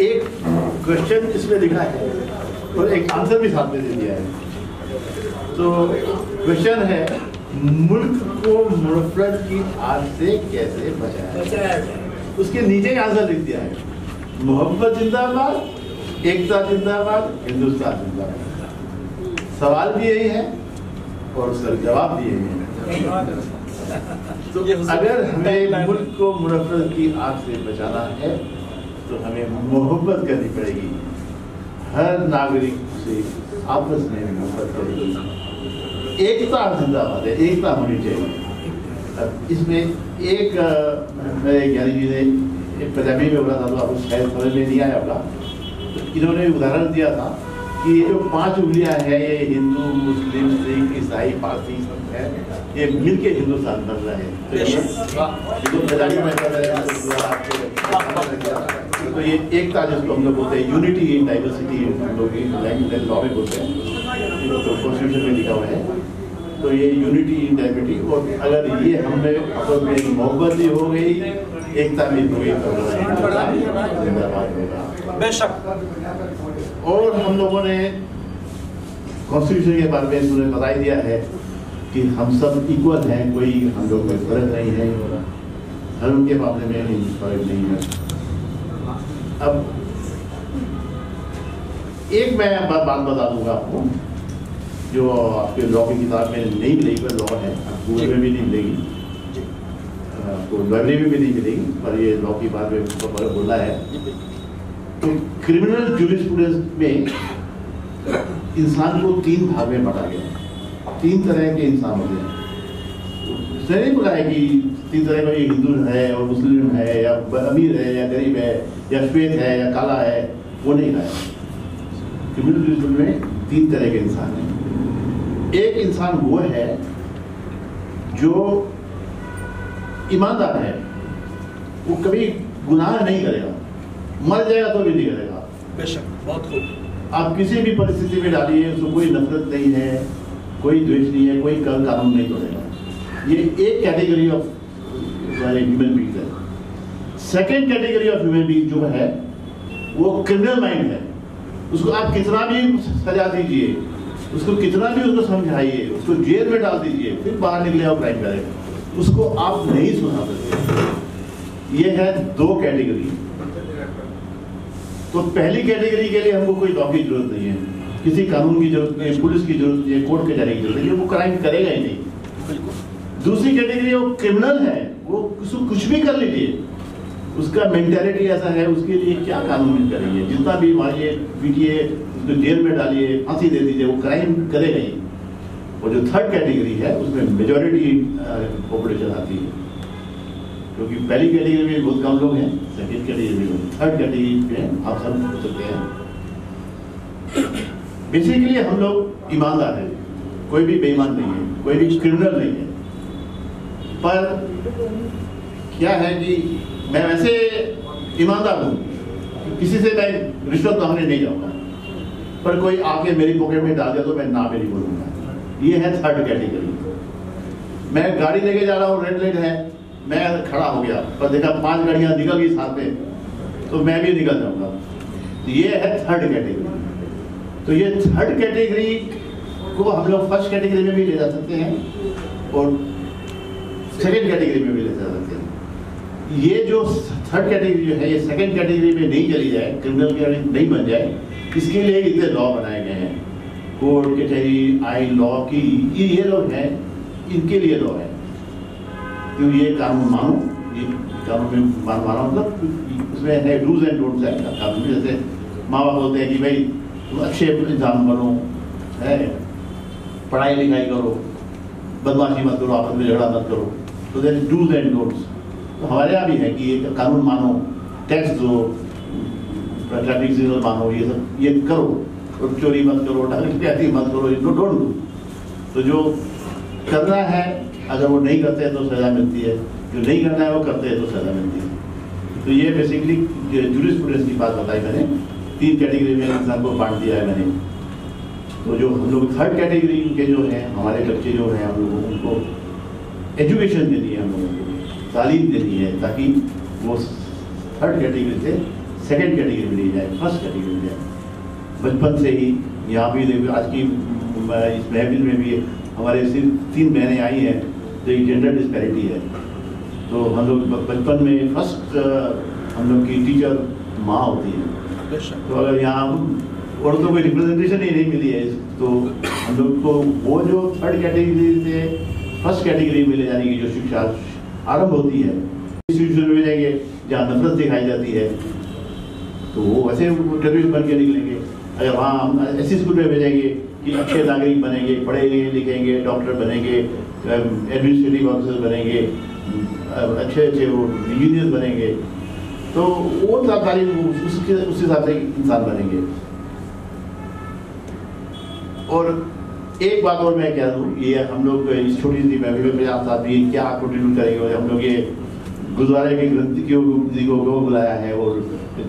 एक क्वेश्चन इसमें लिखा है और एक आंसर भी साथ में दे दिया है। तो क्वेश्चन है, मुल्क को मुनफरत की आग से कैसे बचाया जाए? उसके नीचे आंसर लिख दिया है, मोहब्बत जिंदाबाद, एकता जिंदाबाद, हिंदुस्तान जिंदाबाद। सवाल भी यही है और उसका जवाब भी यही है। तो अगर हमें मुल्क को मुनफरत की आग से बचाना है तो हमें मोहब्बत करनी पड़ेगी, हर नागरिक से आपस में मोहब्बत करेगी। एकता जिंदाबाद है, एकता होनी चाहिए। इसमें एक मेरे ज्ञानी जी ने एक पंजाबी में बोला था, तो आपको शायद समझ में नहीं आया होगा। तो इन्होंने उदाहरण दिया था कि ये जो 5 उंगलियां हैं, ये हिंदू, मुस्लिम, सिख, ईसाई, पारसी सब है, ये मिलके हिंदुस्तान बन रहा है। तो ये एकता जिसको हम लोग बोलते हैं, यूनिटी इन डाइवर्सिटी, हम लोग लॉ में बोलते हैं, तो कॉन्स्टिट्यूशन में लिखा हुआ है। तो ये यूनिटी इन डाइवर्सिटी, और अगर ये हमें आपस में मोहब्बत भी हो गई, एकता भी हो गई, जिंदाबाद होगा बेशक। और हम लोगों ने कॉन्स्टिट्यूशन के बारे में उन्हें बता दिया है कि हम सब इक्वल हैं, कोई हम लोग में फर्क नहीं है, धर्म के मामले में फर्क नहीं है। अब एक मैं बात बता दूंगा आपको, जो आपके लॉ की किताब में नहीं मिलेगी, पर लॉ है, स्कूल में भी नहीं मिलेगी, आपको लाइब्रेरी में भी नहीं मिलेगी, पर ये लॉ की बात में बोला है। तो क्रिमिनल जूरिस्प्रूडेंस में इंसान को 3 भाग में बांटा गया। 3 तरह के इंसान होते हैं। इसने नहीं बोला है कि 3 तरह का, ये हिंदू है और मुस्लिम है, या अमीर है या गरीब है, या श्वेत है या काला है, वो नहीं है। क्रिमिनल जूरिस्प्रूडेंस में 3 तरह के इंसान हैं। एक इंसान वो है जो ईमानदार है, वो कभी गुनाह नहीं करेगा, मर जाएगा तो भी नहीं करेगा। बेशक, बहुत खूब। आप किसी भी परिस्थिति में डालिए, उसको कोई नफरत नहीं है, कोई द्वेष नहीं है, कोई कानून नहीं तोड़ेगा। ये एक कैटेगरी ऑफ ह्यूमन बीइंग है। Second category of human being जो है वो क्रिमिनल माइंड है। उसको आप कितना भी सजा दीजिए, उसको कितना भी उसको समझाइए, उसको जेल में डाल दीजिए, फिर बाहर निकले और क्राइम करेगा, उसको आप नहीं सुना सकते। ये है 2 कैटेगरी। तो पहली कैटेगरी के लिए हमको कोई लॉ की जरूरत नहीं है, किसी कानून की जरूरत नहीं है, पुलिस की जरूरत नहीं है, कोर्ट के जाने की जरूरत नहीं है, वो क्राइम करेगा ही नहीं। दूसरी कैटेगरी वो क्रिमिनल है, वो उसको कुछ भी कर लीजिए, उसका मेंटालिटी ऐसा है, उसके लिए क्या कानून करेंगे, जितना भी मारिए पीटिए, उसको जेल में डालिए, फांसी दे दीजिए, वो क्राइम करेगा ही। और जो 3rd कैटेगरी है उसमें मेजॉरिटी पॉपुलेशन आती है, क्योंकि पहली कैटेगरी में बहुत कम लोग हैं, सेकेंड कैटेगरी में, 3rd कैटेगरी में आप सब हो सकते हैं। बेसिकली हम लोग ईमानदार हैं, कोई भी बेईमान नहीं है, कोई भी क्रिमिनल नहीं है। पर क्या है कि मैं वैसे ईमानदार हूँ, किसी से मैं रिश्वत मांगने नहीं जाऊँगा, पर कोई आके मेरी पॉकेट में डाल दिया तो मैं ना भी नहीं बोलूँगा। ये है 3rd कैटेगरी। मैं गाड़ी लेके जा रहा हूँ, रेड लाइट है, मैं खड़ा हो गया, पर देखा 5 गाड़ियाँ निकल गई साथ में, तो मैं भी निकल जाऊँगा। ये है 3rd कैटेगरी। तो ये 3rd कैटेगरी को हम लोग 1st कैटेगरी में भी ले जा सकते हैं और 2nd कैटेगरी में भी ले जा सकते हैं। ये जो 3rd कैटेगरी जो है, ये 2nd कैटेगरी में नहीं चली जाए, क्रिमिनल कैटेगरी नहीं बन जाए, इसके लिए इतने लॉ बनाए गए हैं, कोर्ट कचहरी आई लॉ की, ये लोग हैं, इनके लिए लॉ है। तो ये कानून मानो, ये कानून में मानो मतलब उसमें है डूज एंड डोंट्स है कानून में। जैसे माँ बाप बोलते हैं कि भाई तुम अच्छे इंसान बनो, है, पढ़ाई लिखाई करो, बदमाशी मत करो, आपस में झगड़ा मत करो, तो देयर डूज एंड डोंट्स। तो हमारे यहाँ भी है कि ये कानून मानो, टैक्स दो, ट्रैफिक सिग्नल मानो, ये सब ये करो, और चोरी मत करो, डकैती मत करो, इनको डोंट डू। तो जो करना है अगर वो नहीं करते हैं तो सजा मिलती है, जो नहीं करना है वो करते हैं तो सजा मिलती है। तो ये बेसिकली जूरिस्प्रूडेंस की बात बताई मैंने, 3 कैटेगरी में इंसान को बांट दिया है मैंने। तो जो हम लोग 3rd कैटेगरी के जो हैं, हमारे बच्चे जो हैं, हम लोगों उनको एजुकेशन देनी है, हम लोगों को तालीम देनी है, ताकि वो 3rd कैटेगरी से सेकंड कैटेगरी में ले जाए, फर्स्ट कैटेगरी में जाए। बचपन से ही यहाँ भी देखो, आज की इस महफिल में भी हमारे सिर्फ 3 बहनें आई हैं, जो एक जेंडर डिस्पैरिटी है। तो हम लोग बचपन में फर्स्ट हम लोग की टीचर माँ होती है। तो अगर यहाँ औरतों को रिप्रेजेंटेशन ही नहीं मिली है, तो हम लोग को वो जो थर्ड कैटेगरी से फर्स्ट कैटेगरी में ले जाने की जो शिक्षा आरंभ होती है, इंस्टीट्यूशन में जाएंगे जहाँ नफरत दिखाई जाती है, तो वो वैसे टेररिस्ट बन के निकलेंगे। अगर वहाँ हम ऐसी स्कूल में भेजेंगे कि अच्छे नागरिक बनेंगे, पढ़ेंगे लिखेंगे, डॉक्टर बनेंगे, एडमिनिस्ट्रेटिव ऑफिसर बनेंगे, अच्छे अच्छे वो इंजीनियर बनेंगे, तो वो तालीम उस हिसाब से इंसान बनेंगे। और एक बात और मैं कह दूँ, ये हम लोग इस छोटी सी महफिल में 50 आदमी क्या कंट्रीब्यूट करेंगे, और हम लोग ये गुरुद्वारे के ग्रंथियों को बुलाया है, और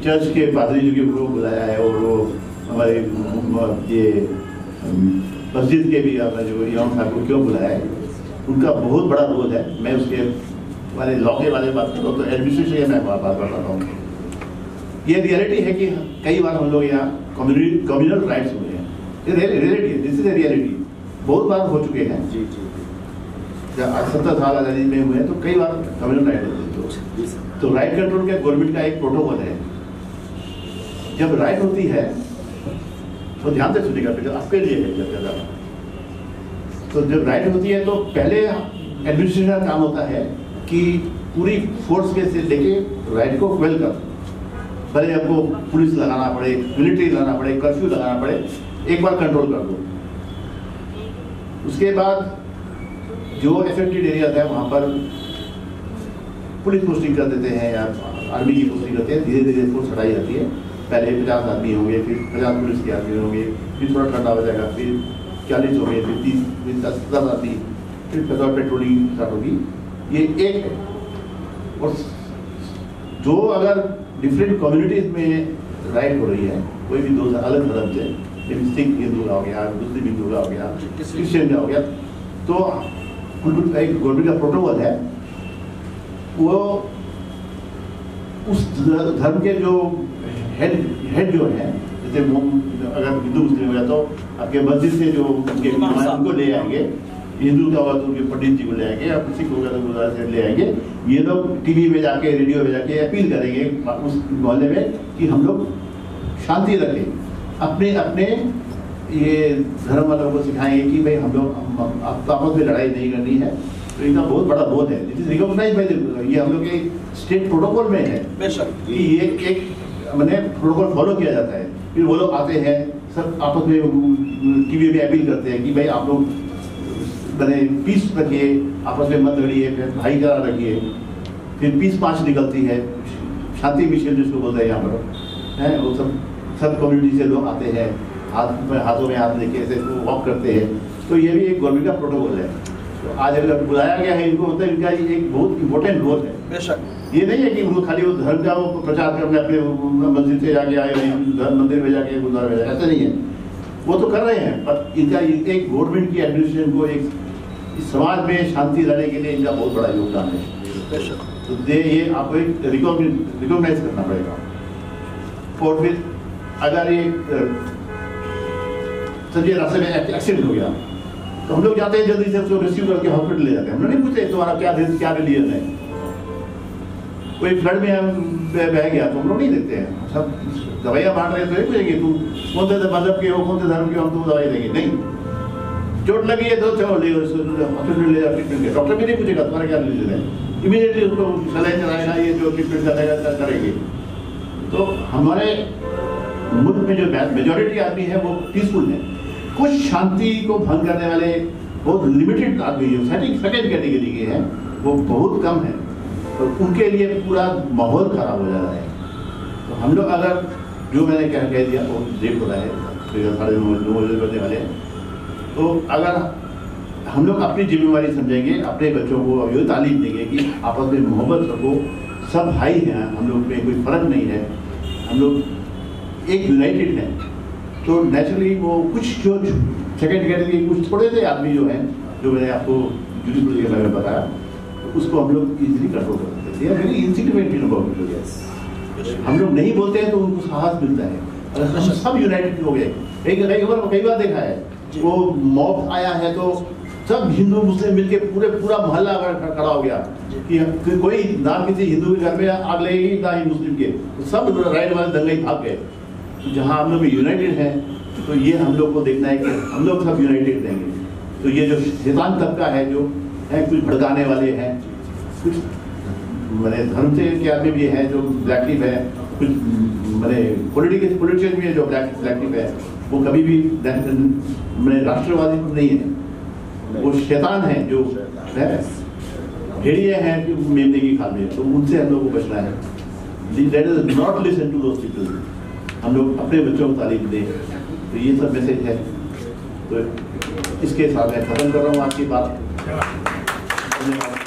चर्च के पादरी जी को बुलाया है, और वो हमारे ये मस्जिद के भी जो इमाम साहब को क्यों बुलाया है, उनका बहुत बड़ा रोल है। मैं उसके वाले लॉ के बारे में बात कर रहा हूँ, तो एडमिनिस्ट्रेशन में बात कर रहा हूँ। ये रियलिटी है कि कई बार हम लोग यहाँ कम्युनल राइट्स हुए हैं, ये रियलिटी है, दिस इज ए रियलिटी, बहुत बार हो चुके हैं। जी जी, जब 70 साल आज़ादी में हुए हैं तो कई बार कम्युनल राइट होते हैं। तो राइट कंट्रोल का गवर्नमेंट का एक प्रोटोकॉल है। जब राइट होती है तो ध्यान से सुनिएगा, फिर आपके लिए है जब ज़्यादा। तो जब राइट होती है तो पहले एडमिनिस्ट्रेशन का काम होता है कि पूरी फोर्स के से लेके राइट को क्वेल कर, भले आपको पुलिस लगाना पड़े, मिलिट्री लगाना पड़े, कर्फ्यू लगाना पड़े, एक बार कंट्रोल कर दो। उसके बाद जो अफेक्टेड एरिया है वहाँ पर पुलिस पोस्टिंग कर देते हैं या आर्मी की पोस्टिंग करते हैं, धीरे धीरे फोर्स हटाई जाती है। पहले 50 आदमी होंगे, फिर 50 पुलिस के आदमी होंगे, फिर थोड़ा ठंडा हो जाएगा, फिर 40 होंगे, फिर 30, फिर 10 आदमी, फिर पेट्रोलिंग स्टार्ट होगी। ये एक है। और जो अगर डिफरेंट कम्युनिटीज में राइट हो रही है, कोई भी 2 अलग धर्म से, जैसे सिख हिंदू का हो गया, मुस्लिम हिंदू का हो गया, क्रिश्चियन का हो गया, तो एक गवर्नमेंट का प्रोटोकॉल है, वो उस धर्म के जो हेड जो है, जैसे अगर हिंदू मुस्लिम हो गया तो आपके मस्जिद से जो उनके उनको ले आएंगे, हिंदू का होगा तो उनके पंडित जी को ले आएंगे, और सिख होगा तो गुरुद्वारा से ले आएंगे। ये लोग टीवी में जाके, रेडियो में जाके अपील करेंगे उस मोहल्ले में कि हम लोग शांति रखें, अपने अपने ये धर्म वालों को सिखाएंगे कि भाई हम लोग आपस में लड़ाई नहीं करनी है। तो इनका बहुत बड़ा रोल है, इट इज रिकॉग्नाइज्ड बाय ये हम लोग के स्टेट प्रोटोकॉल में है कि ये एक मैंने प्रोटोकॉल फॉलो किया जाता है। फिर वो लोग आते हैं, सब आपस में टीवी में अपील करते हैं कि भाई आप लोग मैंने पीस रखिए, आपस में मत लड़िए, फिर भाईचारा रखिए। फिर पीस मार्च निकलती है, शांति मिशन जिसको बोलते हैं यहाँ पर है, वो सब कम्युनिटी से लोग आते हैं, हाथों में हाथ लेके ऐसे वॉक करते हैं। तो ये भी एक गवर्नमेंट का प्रोटोकॉल है। तो आज अगर बुलाया गया है इनको, मतलब इनका एक बहुत इंपॉर्टेंट रोल है। बेशक ये नहीं है कि वो खाली वो धर्म का वो प्रचार करने अपने मस्जिद से जाके आए, मंदिर में जाके गुरुद्वारा में जाए, ऐसा नहीं है। वो तो कर रहे हैं, पर इनका एक गवर्नमेंट की एडमिनिस्ट्रेशन को एक समाज में शांति लाने के लिए इनका बहुत बड़ा योगदान है। तो ये आपको एक रिकॉग्नाइज करना पड़ेगा। और फिर अगर ये सच्चे रास्ते में एक्सीडेंट हो गया तो हम लोग जाते हैं, जल्दी से उसको रेस्क्यू करके हॉस्पिटल ले जाते हैं। हम लोग नहीं पूछते तुम्हारा क्या रिलीजन है। कोई फ्लड में हम बह गया तो हम लोग नहीं देते हैं, सब दवाइयाँ बांट रहे हैं तो ये पूछेंगे तुम कौन से मजहब के हो, कौन से धर्म के हो, हम तुम दवाई देंगे नहीं। चोट लगी है तो चलो ले हॉस्पिटल ले जाओ ट्रीटमेंट के, डॉक्टर भी नहीं पूछेगा तुम्हारा क्या रिलीजन है, इमीडिएटली उसको सलाइन चलाएगा, ये जो ट्रीटमेंट करेगा करेंगे। तो हमारे मुल्क में जो मेजॉरिटी आदमी है वो पीसफुल है। कुछ शांति को भंग करने वाले बहुत लिमिटेड आदमी जो सेकंड कैटेगरी के हैं वो बहुत कम है, तो उनके लिए पूरा माहौल खराब हो जा रहा है। तो हम लोग अगर जो मैंने कह दिया वो लेट हो रहा है, 9:30 बजने वाले हैं, तो अगर हम लोग अपनी जिम्मेवारी समझेंगे, अपने बच्चों को ये तालीम देंगे कि आपस में मोहब्बत रखो, सब भाई हैं, हम लोग में कोई फर्क नहीं है, हम लोग एक यूनाइटेड हैं, तो नेचुरली वो कुछ जो सेकेंड कैटेगरी कुछ थोड़े से आदमी जो हैं, जो मैंने आपको जुडिशल के बारे में बताया, तो उसको हम लोग इजीली कंट्रोल कर सकते हैं। Very insignificant about it. हम लोग नहीं बोलते हैं तो उनको साहस मिलता है। और हम सब यूनाइटेड हो गए। कई बार देखा है वो मॉब आया है तो सब हिंदू मुस्लिम मिलके पूरा मोहल्ला खड़ा हो गया कि कोई ना किसी हिंदू के घर में आग लगेगी ना ही मुस्लिम के, तो सब राइट वाले दंगे भाग गए। तो जहाँ हम लोग यूनाइटेड हैं तो ये हम लोग को देखना है कि हम लोग सब यूनाइटेड रहेंगे। तो ये जो शैतान तबका है जो है कुछ भड़काने वाले हैं, कुछ मैंने धर्म से के आदमी भी है जो ब्लैकलिफ है, कुछ मैंने पॉलिटिशियन भी है जो ब्लैकलिफ है, वो कभी भी मैंने राष्ट्रवादी नहीं है, वो शैतान है जो है भेड़िए हैं कि मेमने की खाल में, तो उनसे हम लोग को बचना है। Let us not listen to those people. हम लोग अपने बच्चों को तालीम दें। तो ये सब मैसेज है। तो इसके साथ मैं खत्म कर रहा हूँ आज की बात। धन्यवाद।